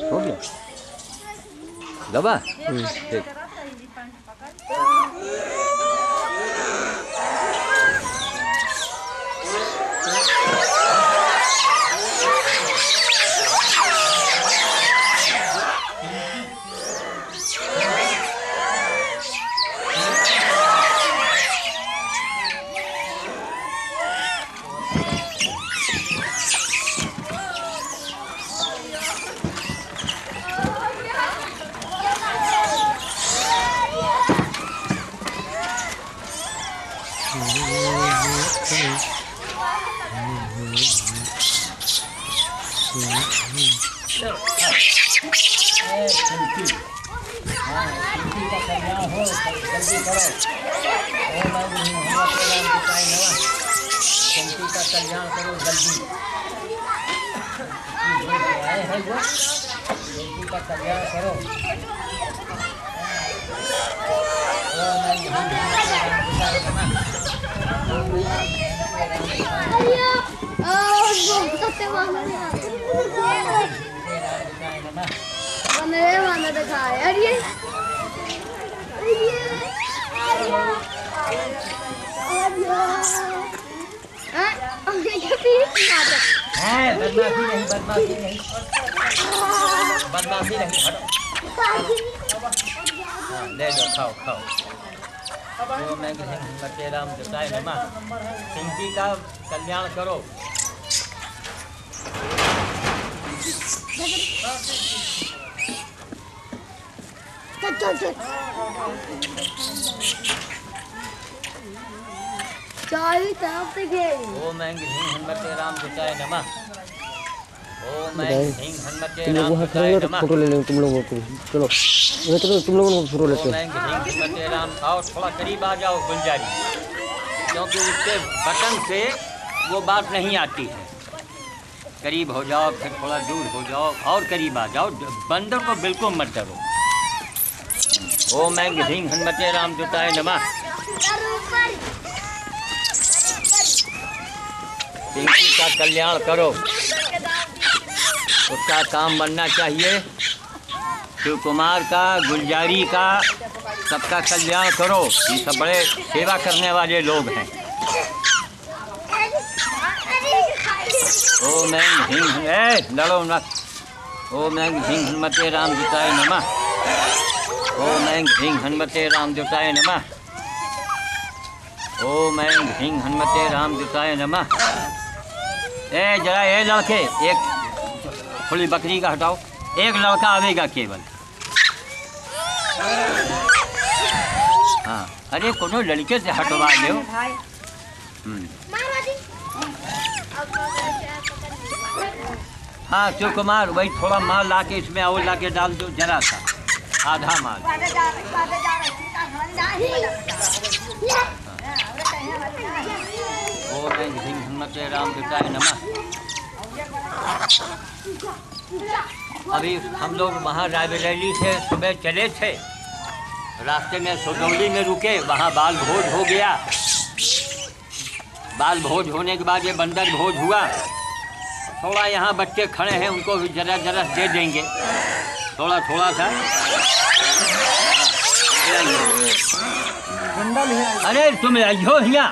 हो गया दबा ठीक। कल्याण करो जल्दी आए हैं वो जल्दी का कल्याण करो। बदमाशी नहीं बदमाशी नहीं बदमाशी नहीं हटो। ले लो खाओ खाओ। तो मैं बच्चे राम जताए नमः सिंह का कल्याण करो। ओम हनुमते राम जताए नमः। ओम हनुमते राम जताए नमः। फोटो ले लेंगे तुम लोगों को। चलो तुम लोगों को फोटो लेते हैं। हनुमते राम आओ थोड़ा करीब आ जाओ गुलजारी, क्योंकि उसके बटन से वो बात नहीं आती है। करीब हो जाओ फिर थोड़ा दूर हो जाओ और करीब आ जाओ। बंदर को बिल्कुल मत डरो। ओम हनुमते राम जताए नमः। पिंकी का कल्याण करो, उसका काम बनना चाहिए। शिव कुमार का, गुलजारी का, सबका कल्याण करो। ये सब बड़े सेवा करने वाले लोग हैं। ओम लड़ो मत। ओम हनुमते राम जताए नमः। ओम हनुमते राम जताए नमः। ओम हनुमते राम जताए नमः। जरा ये लड़के एक थोड़ी बकरी का हटाओ। एक लड़का आवेगा केवल। हाँ अरे कोनो लड़के से हटवा दो। हाँ शिव कुमार वही थोड़ा माल ला के इसमें और ला के डाल दो, जरा सा आधा माल। ओम हनुमते राम जताए नमः। अभी हम लोग वहाँ रायबरेली से सुबह चले थे, रास्ते में सुगौली में रुके, वहाँ बाल भोज हो गया। बाल भोज होने के बाद ये बंदर भोज हुआ। थोड़ा यहाँ बच्चे खड़े हैं, उनको भी जरा जरा दे देंगे थोड़ा थोड़ा सा। अरे तुम आइयो हिया,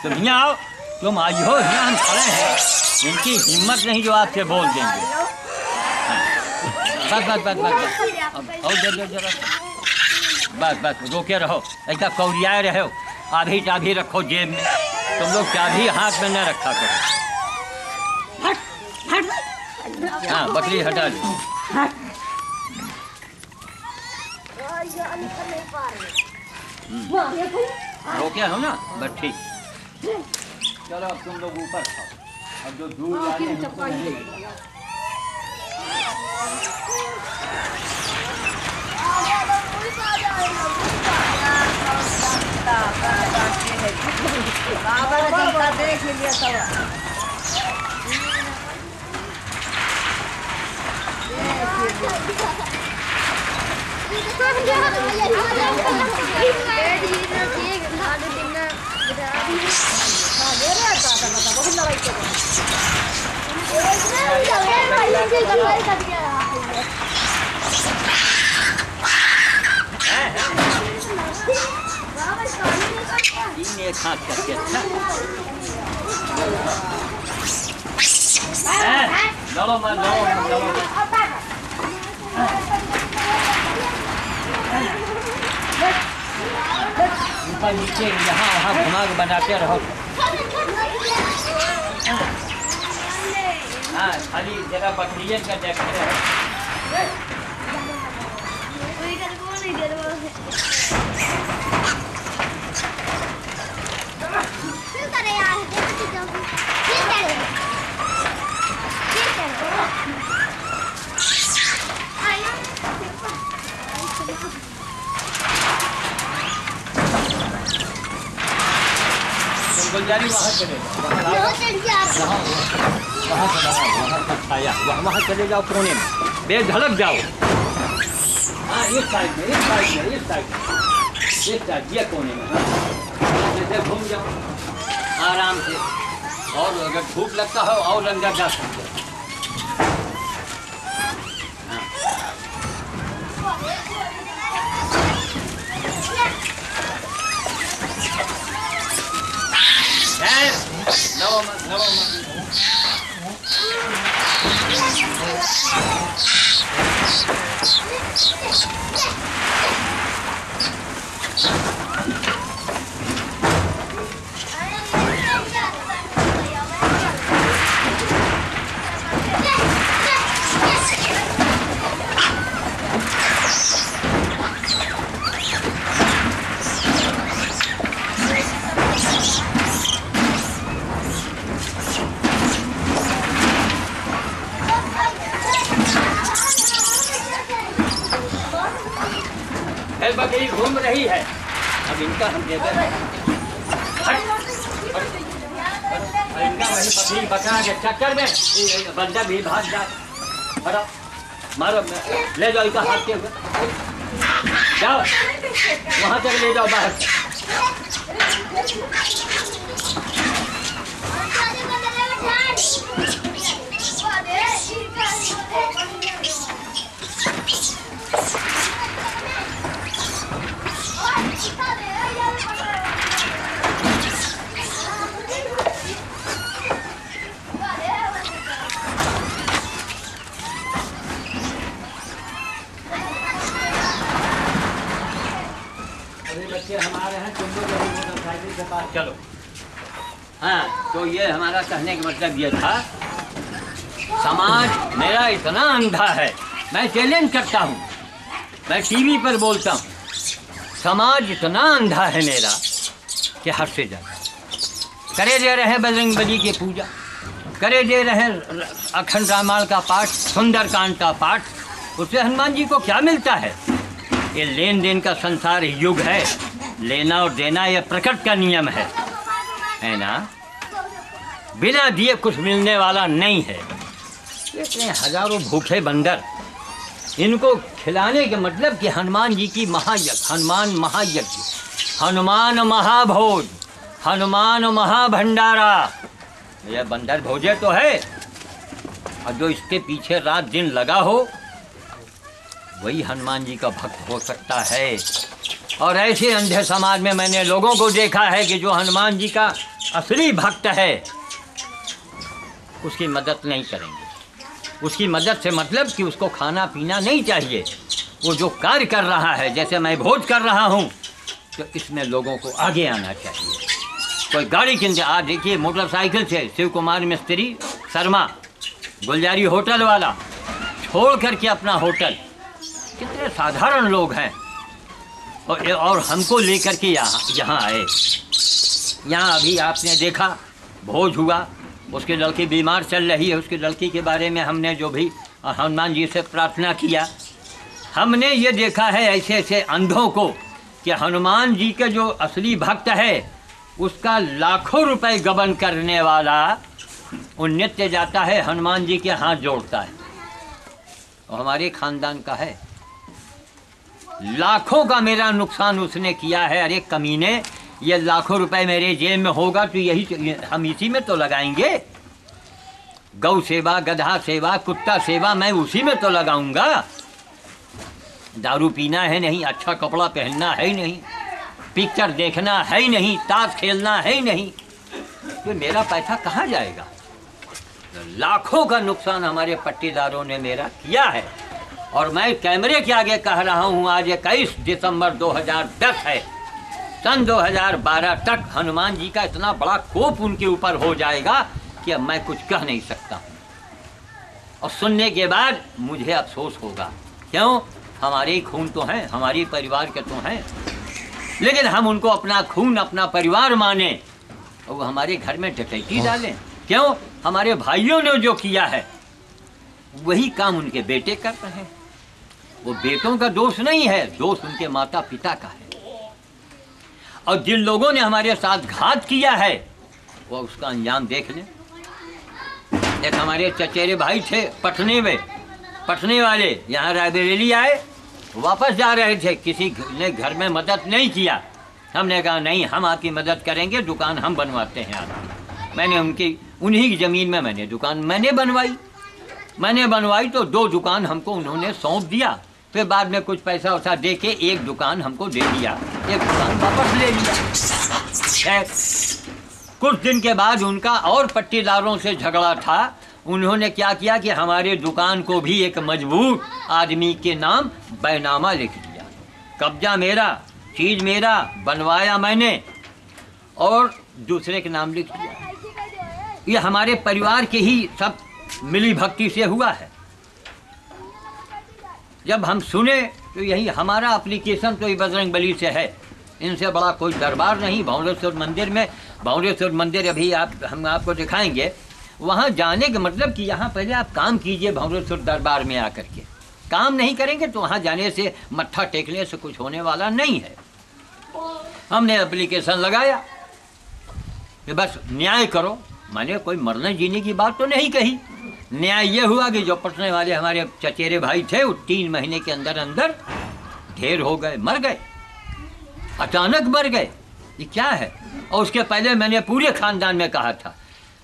तुम हिया आओ, तुम आइयो हिया, हम खड़े हैं। इनकी हिम्मत नहीं जो आपसे बोल देंगे। बस बस बस बस और दे जरा बस बस रोके रहो, ऐसा कौरियाए रहो। आधी चाबी रखो जेब में, तुम लोग चाबी हाथ में न रखा करो। हाँ बकरी हटा लो। रोके हो ना, बस ठीक। चलो अब तुम लोग ऊपर खाओ, अब जो दूर जाने उनको नहीं लगेगा। देख लिया सब। बहुत करके। अच्छा लड़ो मत, लड़ो मत, लड़ो मत। ऊपर नीचे यहाँ वहाँ घुमा के बनाते रहो। हाँ खाली जगह बकरियन का देखते रहो। गुलजारी वहाँ चले जाओ, वहाँ चले जाओ कोने में, बेधड़क जाओ। हाँ इस साइड में, इस साइड में, इस साइड में, इस साइड ये कोने में। हाँ जैसे घूम जाओ आराम से। और अगर भूख लगता हो और अंदर जा सकते हो। No, no, बकरी घूम रही है, अब इनका हम दे दें। इनका वही बकरी बकरा के चक्कर में बंदा भी भाग जाए। हटो मारो, ले जाओ इनका हाथ के हुए, जाओ वहाँ तक ले जाओ बाहर। बच्चे हमारे हैं, तुम लोग मोटरसाइकिल के पास चलो। हाँ तो ये हमारा कहने का मतलब ये था, समाज मेरा इतना अंधा है, मैं चैलेंज करता हूँ, मैं टीवी पर बोलता हूँ, समाज इतना अंधा है मेरा कि हद से ज़्यादा। करे दे रहे बजरंगबली की पूजा, करे दे रहे अखंड रामायण का पाठ, सुंदरकांड का पाठ, उससे हनुमान जी को क्या मिलता है? ये लेन देन का संसार युग है, लेना और देना ये प्रकृति का नियम है ना। बिना दिए कुछ मिलने वाला नहीं है। इतने हजारों भूखे बंदर, इनको खिलाने के मतलब कि हनुमान जी की महायज्ञ, हनुमान महायज्ञ, हनुमान महाभोज, हनुमान महाभंडारा, यह बंदर भोजे तो है। और जो इसके पीछे रात दिन लगा हो वही हनुमान जी का भक्त हो सकता है। और ऐसे अंधे समाज में मैंने लोगों को देखा है कि जो हनुमान जी का असली भक्त है उसकी मदद नहीं करेंगे। उसकी मदद से मतलब कि उसको खाना पीना नहीं चाहिए। वो जो कार्य कर रहा है, जैसे मैं भोज कर रहा हूँ, तो इसमें लोगों को आगे आना चाहिए। कोई गाड़ी किन, आज देखिए मोटरसाइकिल से शिव कुमार मिस्त्री शर्मा, गुलजारी होटल वाला, छोड़ करके अपना होटल, कितने साधारण लोग हैं, और हमको लेकर के यहाँ आए। यहाँ अभी आपने देखा भोज हुआ, उसकी लड़की बीमार चल रही है, उसकी लड़की के बारे में हमने जो भी हनुमान जी से प्रार्थना किया। हमने ये देखा है ऐसे ऐसे अंधों को कि हनुमान जी के जो असली भक्त है उसका लाखों रुपए गबन करने वाला वो नित्य जाता है हनुमान जी के हाथ जोड़ता है। और हमारे खानदान का है, लाखों का मेरा नुकसान उसने किया है। अरे कमीने, ये लाखों रुपए मेरे जेब में होगा तो यही हम इसी में तो लगाएंगे। गौ सेवा, गधा सेवा, कुत्ता सेवा मैं उसी में तो लगाऊंगा। दारू पीना है नहीं, अच्छा कपड़ा पहनना है नहीं, पिक्चर देखना है ही नहीं, ताश खेलना है ही नहीं, तो मेरा पैसा कहाँ जाएगा? लाखों का नुकसान हमारे पट्टीदारों ने मेरा किया है। और मैं कैमरे के आगे कह रहा हूँ, आज 21 दिसंबर 2010 है, सन 2012 तक हनुमान जी का इतना बड़ा कोप उनके ऊपर हो जाएगा कि अब मैं कुछ कह नहीं सकता। और सुनने के बाद मुझे अफसोस होगा, क्यों? हमारे ही खून तो हैं, हमारी परिवार के तो हैं, लेकिन हम उनको अपना खून, अपना परिवार माने और वो हमारे घर में डकैती डालें। क्यों? हमारे भाइयों ने जो किया है वही काम उनके बेटे कर रहे हैं। वो बेटों का दोष नहीं है, दोष उनके माता पिता का है। और जिन लोगों ने हमारे साथ घात किया है वो उसका अंजाम देख लें। एक हमारे चचेरे भाई थे पटने में, पटने वाले यहाँ रायबरेली आए, वापस जा रहे थे, किसी ने घर में मदद नहीं किया। हमने कहा नहीं, हम आपकी मदद करेंगे, दुकान हम बनवाते हैं आपकी। मैंने उन्हीं की ज़मीन में मैंने बनवाई तो 2 दुकान हमको उन्होंने सौंप दिया। फिर बाद में कुछ पैसा वैसा दे के 1 दुकान हमको दे दिया, 1 दुकान वापस ले लिया। कुछ दिन के बाद उनका और पट्टीदारों से झगड़ा था। उन्होंने क्या किया कि हमारे दुकान को भी एक मजबूत आदमी के नाम बैनामा लिख दिया। कब्जा मेरा, चीज़ मेरा, बनवाया मैंने और दूसरे के नाम लिख दिया। ये हमारे परिवार के ही सब मिली भक्ति से हुआ है। जब हम सुने तो यही हमारा एप्लीकेशन तो ये बजरंगबली से है, इनसे बड़ा कोई दरबार नहीं। भंवरेश्वर मंदिर में, भंवरेश्वर मंदिर अभी हम आपको दिखाएंगे, वहाँ जाने का मतलब कि यहाँ पहले आप काम कीजिए। भंवरेश्वर दरबार में आकर के काम नहीं करेंगे तो वहाँ जाने से, मत्था टेकने से कुछ होने वाला नहीं है। हमने एप्लीकेशन लगाया कि बस न्याय करो। मैंने कोई मरने जीने की बात तो नहीं कही। न्याय ये हुआ कि जो पटने वाले हमारे चचेरे भाई थे वो 3 महीने के अंदर अंदर ढेर हो गए, मर गए, अचानक मर गए। ये क्या है? और उसके पहले मैंने पूरे खानदान में कहा था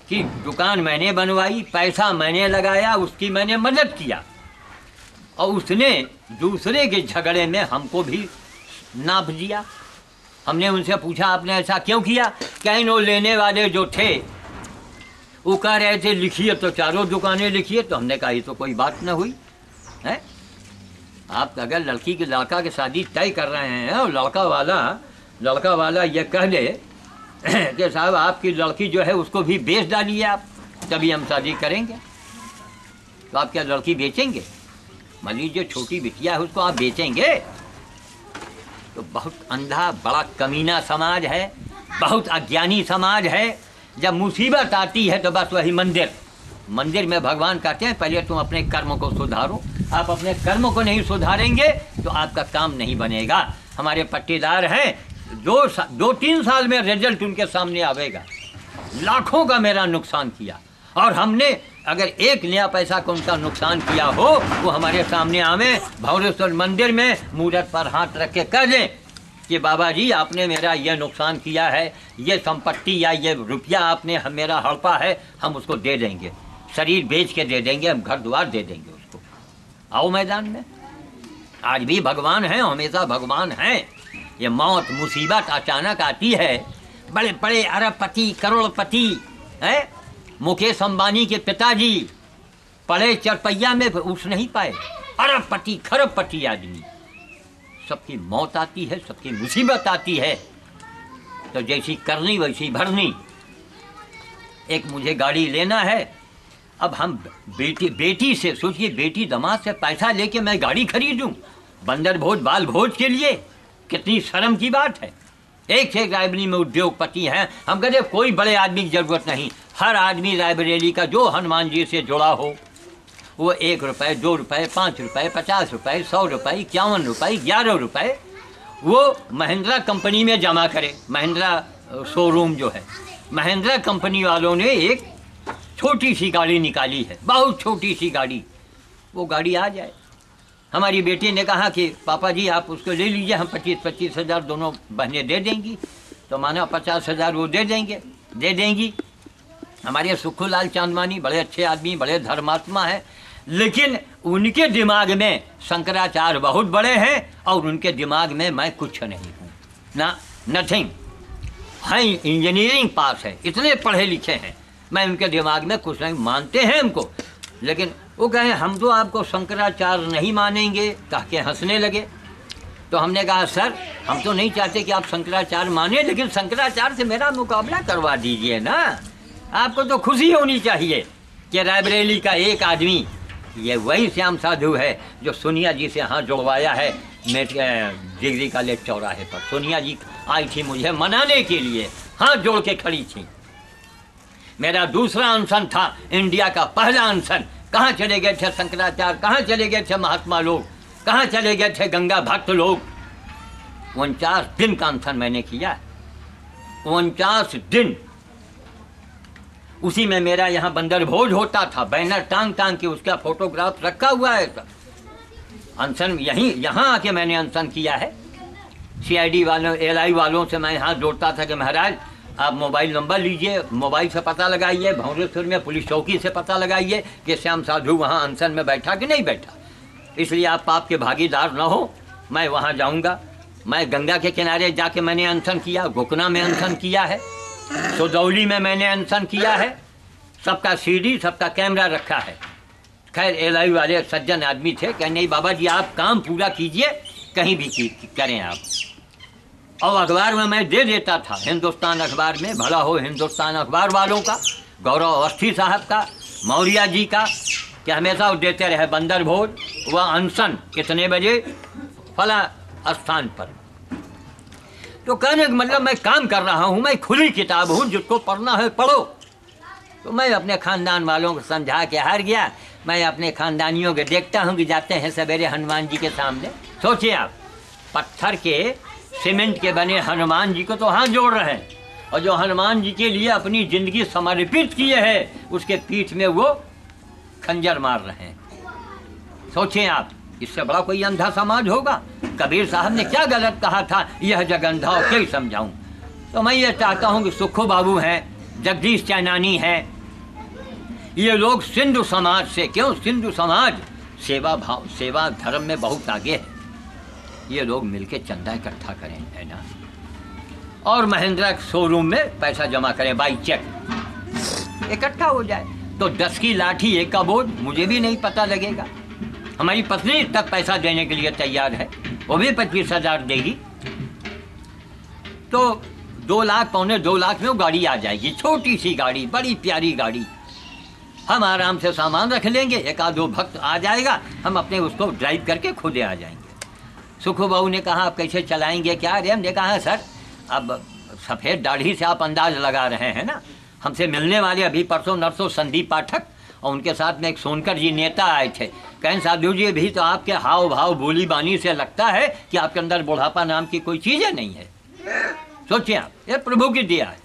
कि दुकान मैंने बनवाई, पैसा मैंने लगाया, उसकी मैंने मदद किया। और उसने दूसरे के झगड़े में हमको भी नाप दिया। हमने उनसे पूछा आपने ऐसा क्यों किया? कहीं वो लेने वाले जो थे वो कह रहे थे लिखिए तो 4 दुकानें लिखिए। तो हमने कहा ये तो कोई बात न हुई है। आप अगर लड़का की शादी तय कर रहे हैं और लड़का वाला ये कह दे कि साहब आपकी लड़की जो है उसको भी बेच डालिए आप, तभी हम शादी करेंगे, तो आप क्या लड़की बेचेंगे? मान लीजिए छोटी बिटिया है उसको आप बेचेंगे? तो बहुत अंधा, बड़ा कमीना समाज है, बहुत अज्ञानी समाज है। जब मुसीबत आती है तो बस वही मंदिर में भगवान कहते हैं पहले तुम अपने कर्म को सुधारो। आप अपने कर्म को नहीं सुधारेंगे तो आपका काम नहीं बनेगा। हमारे पट्टीदार हैं, 2-3 साल में रिजल्ट उनके सामने आवेगा। लाखों का मेरा नुकसान किया और हमने अगर 1 नया पैसा का उनका नुकसान किया हो वो हमारे सामने आवे, भंवरेश्वर मंदिर में मूरत पर हाथ रख के कह दें कि बाबा जी आपने मेरा ये नुकसान किया है, ये संपत्ति या ये रुपया आपने मेरा हड़पा है, हम उसको दे देंगे, शरीर बेच के दे देंगे, हम घर द्वार दे देंगे उसको। आओ मैदान में। आज भी भगवान हैं, हमेशा भगवान हैं। ये मौत मुसीबत अचानक आती है। बड़े बड़े अरबपति करोड़पति हैं, मुकेश अंबानी के पिताजी पड़े चरपैया में उठ नहीं पाए। अरबपति खरबपति आदमी, सबकी मौत आती है, सबकी मुसीबत आती है तो जैसी करनी वैसी भरनी। एक मुझे गाड़ी लेना है, अब हम बेटी से सोचिए, बेटी दामाद से पैसा लेके मैं गाड़ी खरीदूं बंदर भोज बाल भोज के लिए, कितनी शर्म की बात है। एक से एक रायबरेली में उद्योगपति हैं। हम कहते कोई बड़े आदमी की ज़रूरत नहीं, हर आदमी रायबरेली का जो हनुमान जी से जुड़ा हो वो 1 रुपये, 2 रुपये, 5 रुपये, 50 रुपये, 100 रुपये, 51 रुपये, 11 रुपये वो महिंद्रा कंपनी में जमा करे। महिंद्रा शोरूम जो है, महिंद्रा कंपनी वालों ने एक छोटी सी गाड़ी निकाली है, बहुत छोटी सी गाड़ी। वो गाड़ी आ जाए, हमारी बेटी ने कहा कि पापा जी आप उसको ले लीजिए, हम 25-25 हज़ार दोनों बहनें दे देंगी। तो माना 50 हज़ार वो दे देंगी। हमारे सुखूलाल चांदमानी बड़े अच्छे आदमी, बड़े धर्मात्मा हैं, लेकिन उनके दिमाग में शंकराचार्य बहुत बड़े हैं और उनके दिमाग में मैं कुछ नहीं हूँ, ना नथिंग। हैं इंजीनियरिंग पास है, इतने पढ़े लिखे हैं, मैं उनके दिमाग में कुछ नहीं, मानते हैं हमको, लेकिन वो कहें हम तो आपको शंकराचार्य नहीं मानेंगे, कह के हंसने लगे। तो हमने कहा सर हम तो नहीं चाहते कि आप शंकराचार्य माने, लेकिन शंकराचार्य से मेरा मुकाबला करवा दीजिए ना। आपको तो खुशी होनी चाहिए कि रायबरेली का एक आदमी, ये वही श्याम साधु है जो सोनिया जी से हाथ जुड़वाया है डिग्री कॉलेज चौराहे पर। सोनिया जी आई थी मुझे मनाने के लिए, हाथ जोड़ के खड़ी थी। मेरा दूसरा अनशन था, इंडिया का पहला अनशन। कहाँ चले गए थे शंकराचार्य, कहाँ चले गए थे महात्मा लोग, कहाँ चले गए थे गंगा भक्त लोग। 49 दिन का अनशन मैंने किया, 49 दिन। उसी में मेरा यहाँ बंदर भोज होता था, बैनर टांग टांग के उसका फोटोग्राफ रखा हुआ है सब। अनशन यहाँ आके मैंने अनशन किया है। CID वालों LI वालों से मैं हाथ जोड़ता था कि महाराज आप मोबाइल नंबर लीजिए, मोबाइल से पता लगाइए, भौरेश्वर में पुलिस चौकी से पता लगाइए कि श्याम साधु वहाँ अनशन में बैठा कि नहीं बैठा। इसलिए आप पाप के भागीदार न हो, मैं वहाँ जाऊँगा। मैं गंगा के किनारे जाके मैंने अनशन किया, गोकना में अनशन किया है, सुदौली में मैंने अनशन किया है। सबका CD सबका कैमरा रखा है। खैर LI वाले सज्जन आदमी थे, कहे नहीं बाबा जी आप काम पूरा कीजिए, कहीं भी करें आप। और अखबार में मैं दे देता था, हिंदुस्तान अखबार में, भला हो हिंदुस्तान अखबार वालों का, गौरव अवस्थी साहब का, मौर्या जी का, कि हमेशा वो देते रहे बंदर भोज व अनशन कितने बजे फला स्थान पर। तो कहने का मतलब मैं काम कर रहा हूँ, मैं खुली किताब हूँ, जिसको पढ़ना है पढ़ो। तो मैं अपने ख़ानदान वालों को समझा के हार गया। मैं अपने ख़ानदानियों को देखता हूँ कि जाते हैं सवेरे हनुमान जी के सामने। सोचिए आप, पत्थर के सीमेंट के बने हनुमान जी को तो हाथ जोड़ रहे हैं, और जो हनुमान जी के लिए अपनी ज़िंदगी समर्पित किए हैं उसके पीठ में वो खंजर मार रहे हैं। सोचें आप, इससे बड़ा कोई अंधा समाज होगा? कबीर साहब ने क्या गलत कहा था, यह जग अंधा हो क्या समझाऊं। तो मैं ये चाहता हूं कि सुखो बाबू हैं, जगदीश चैनानी हैं, ये लोग सिंधु समाज से, क्यों सिंधु समाज सेवा भाव सेवा धर्म में बहुत आगे है, ये लोग मिलके चंदा इकट्ठा करें है ना, और महिंद्रा शोरूम में पैसा जमा करें बाई चेक, इकट्ठा हो जाए तो 10 की लाठी एक का बोझ, मुझे भी नहीं पता लगेगा। हमारी पत्नी तक पैसा देने के लिए तैयार है, वो भी 25,000 देगी, तो 2 लाख पौने 2 लाख में वो गाड़ी आ जाएगी, छोटी सी गाड़ी, बड़ी प्यारी गाड़ी। हम आराम से सामान रख लेंगे, एक आधो भक्त आ जाएगा, हम अपने उसको ड्राइव करके खुद आ जाएंगे। सुखो बाबू ने कहा आप कैसे चलाएंगे क्या? अरे हमने कहा सर अब सफ़ेद दाढ़ी से आप अंदाज लगा रहे हैं ना, हमसे मिलने वाले अभी परसों नरसों संदीप पाठक और उनके साथ में एक सोनकर जी नेता आए थे। कहें साधु जी भी तो आपके हाव भाव बोली बानी से लगता है कि आपके अंदर बुढ़ापा नाम की कोई चीज़ नहीं है। सोचिए आप, ये प्रभु की दिया है,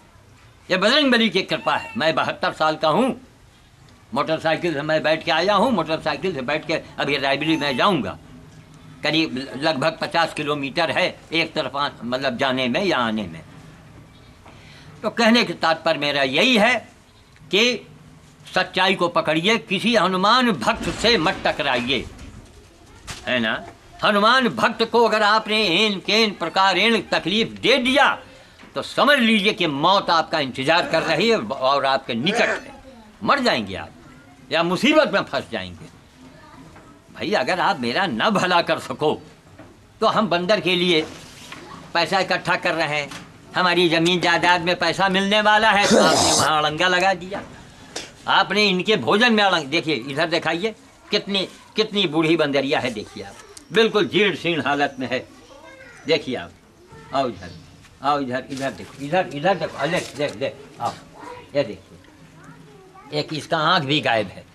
ये बजरंगबली की कृपा है। मैं 72 साल का हूँ, मोटरसाइकिल से मैं बैठ के आया हूँ, मोटरसाइकिल से बैठ के अभी रायबरेली में जाऊँगा, करीब लगभग 50 किलोमीटर है एक तरफा, मतलब जाने में या आने में। तो कहने के तात्पर्य मेरा यही है कि सच्चाई को पकड़िए, किसी हनुमान भक्त से मत टकराइए, है ना। हनुमान भक्त को अगर आपने इन केन प्रकार इन तकलीफ दे दिया तो समझ लीजिए कि मौत आपका इंतजार कर रही है और आपके निकट है, मर जाएंगे आप या मुसीबत में फंस जाएंगे। भाई अगर आप मेरा न भला कर सको तो हम बंदर के लिए पैसा इकट्ठा कर रहे हैं, हमारी ज़मीन जायदाद में पैसा मिलने वाला है तो आपने वहाँ अड़ंगा लगा दिया, आपने इनके भोजन में अड़ंगा। देखिए इधर दिखाइए कितनी कितनी बूढ़ी बंदरिया है, देखिए आप, बिल्कुल जीर्ण शीर्ण हालत में है। देखिए आप, आओ इधर, आओ इधर, इधर देखो, इधर इधर देखो, अरे देख देख आओ, ये देखिए, एक इसका आँख भी गायब है,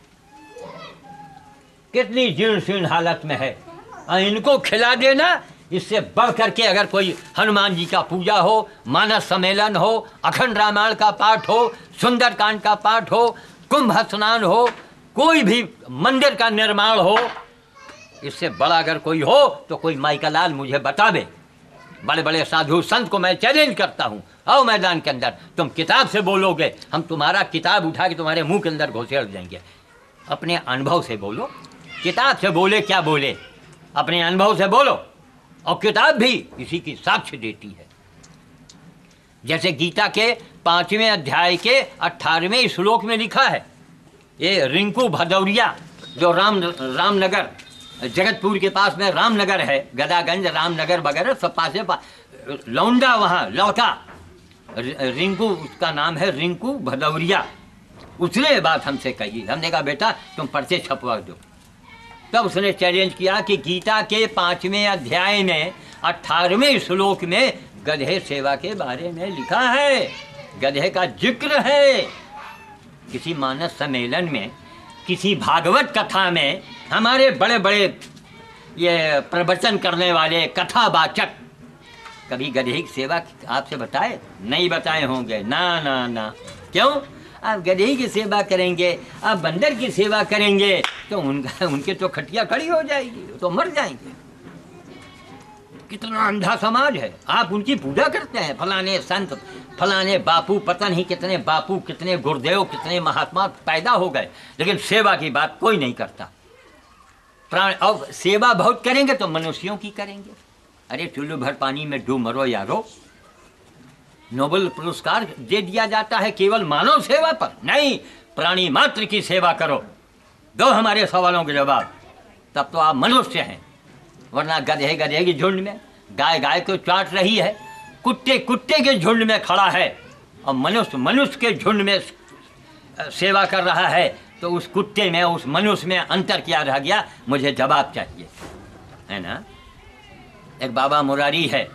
कितनी जीर्ण शीर्ण हालत में है। इनको खिला देना, इससे बढ़ करके अगर कोई हनुमान जी का पूजा हो, मानस सम्मेलन हो, अखंड रामायण का पाठ हो, सुंदरकांड का पाठ हो, कुंभ स्नान हो, कोई भी मंदिर का निर्माण हो, इससे बड़ा अगर कोई हो तो कोई माइका लाल मुझे बतावे। बड़े बड़े साधु संत को मैं चैलेंज करता हूँ, आओ मैदान के अंदर, तुम किताब से बोलोगे, हम तुम्हारा किताब उठा के तुम्हारे मुंह के अंदर घुसेड़ देंगे। अपने अनुभव से बोलो, किताब से बोले क्या बोले, अपने अनुभव से बोलो, और किताब भी इसी की साक्ष्य देती है। जैसे गीता के 5वें अध्याय के 18वें श्लोक में लिखा है, ये रिंकू भदौरिया जो रामनगर जगतपुर के पास में रामनगर है, गदागंज रामनगर वगैरह सब पासे लौंडा वहाँ लौटा, रिंकू उसका नाम है, रिंकू भदौरिया। उसने बात हमसे कही, हमने कहा बेटा तुम पर्चे छपवा दो। तब उसने चैलेंज किया कि गीता के 5वें अध्याय में 18वें श्लोक में गधे सेवा के बारे में लिखा है, गधे का जिक्र है। किसी मानस सम्मेलन में, किसी भागवत कथा में हमारे बड़े बड़े ये प्रवचन करने वाले कथावाचक कभी गधे की सेवा आपसे बताए? नहीं बताए होंगे ना ना ना। क्यों? आप गधे की सेवा करेंगे, आप बंदर की सेवा करेंगे तो उनके तो खटिया खड़ी हो जाएगी, तो मर जाएंगे। कितना अंधा समाज है। आप उनकी पूजा करते हैं, फलाने संत, फलाने बापू, पता नहीं कितने बापू, कितने गुरुदेव, कितने महात्मा पैदा हो गए, लेकिन सेवा की बात कोई नहीं करता। प्राण और सेवा बहुत करेंगे तो मनुष्यों की करेंगे। अरे चुल्लू भर पानी में डूब मरो यारो। नोबेल पुरस्कार दे दिया जाता है केवल मानव सेवा पर, नहीं, प्राणी मात्र की सेवा करो। दो हमारे सवालों के जवाब, तब तो आप मनुष्य हैं। वरना गधे गधे की झुंड में, गाय गाय को चाट रही है, कुत्ते कुत्ते के झुंड में खड़ा है और मनुष्य मनुष्य के झुंड में सेवा कर रहा है, तो उस कुत्ते में उस मनुष्य में अंतर क्या रह गया? मुझे जवाब चाहिए, है ना। एक बाबा मुरारी है,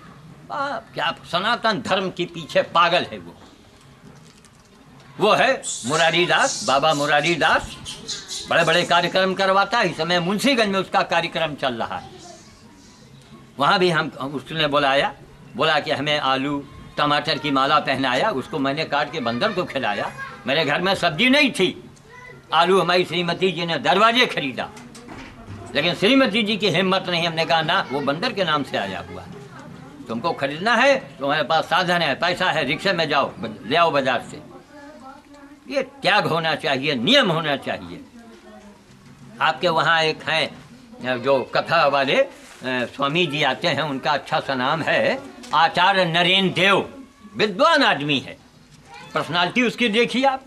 क्या सनातन धर्म के पीछे पागल है वो है मुरारी दास, बाबा मुरारी दास। बड़े बड़े कार्यक्रम करवाता है। इस समय मुंशीगंज में उसका कार्यक्रम चल रहा है। वहाँ भी हम उसने बुलाया, बोला कि हमें आलू टमाटर की माला पहनाया, उसको मैंने काट के बंदर को खिलाया। मेरे घर में सब्जी नहीं थी, आलू हमारी श्रीमती जी ने दरवाजे खरीदा, लेकिन श्रीमती जी की हिम्मत नहीं। हमने कहा ना, वो बंदर के नाम से आया हुआ है, तुमको खरीदना है तो हमारे पास साधन है, पैसा है, रिक्शे में जाओ ले आओ बाजार से। ये त्याग होना चाहिए, नियम होना चाहिए। आपके वहाँ एक हैं जो कथा वाले स्वामी जी आते हैं, उनका अच्छा सा नाम है आचार्य नरेंद्र देव। विद्वान आदमी है, पर्सनालिटी उसकी देखिए आप।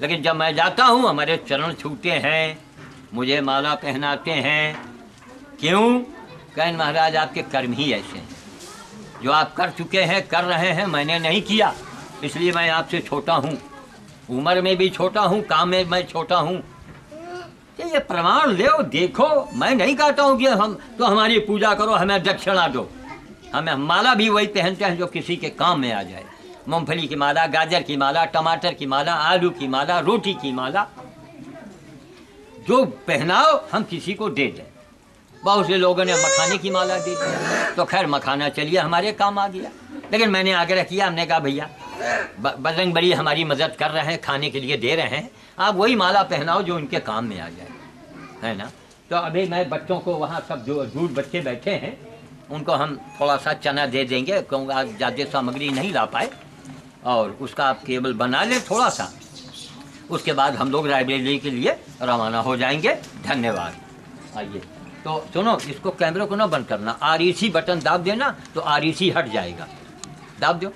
लेकिन जब मैं जाता हूँ हमारे चरण छूते हैं, मुझे माला पहनाते हैं। क्यों? कहें महाराज आपके कर्म ही ऐसे हैं, जो आप कर चुके हैं, कर रहे हैं, मैंने नहीं किया, इसलिए मैं आपसे छोटा हूँ, उम्र में भी छोटा हूँ, काम में मैं छोटा हूँ। ये प्रमाण ले देखो। मैं नहीं कहता हूँ कि हम तो हमारी पूजा करो, हमें दक्षिणा दो। हमें माला भी वही पहनते हैं जो किसी के काम में आ जाए। मूंगफली की माला, गाजर की माला, टमाटर की माला, आलू की माला, रोटी की माला, जो पहनाओ हम किसी को दे दें। बहुत से लोगों ने मखाने की माला दे दी, तो खैर मखाना चलिए हमारे काम आ गया। लेकिन मैंने आग्रह किया, हमने कहा भैया बजरंग बली हमारी मदद कर रहे हैं, खाने के लिए दे रहे हैं, आप वही माला पहनाओ जो उनके काम में आ जाए, है ना। तो अभी मैं बच्चों को वहाँ सब जो दूर बच्चे बैठे हैं उनको हम थोड़ा सा चना दे देंगे, क्योंकि आज ज़्यादा सामग्री नहीं ला पाए, और उसका आप केवल बना लें थोड़ा सा। उसके बाद हम लोग लाइब्रेरी के लिए रवाना हो जाएंगे। धन्यवाद। आइए तो सुनो, इसको कैमरे को ना बंद करना, REC बटन दाब देना तो REC हट जाएगा। दाब दो।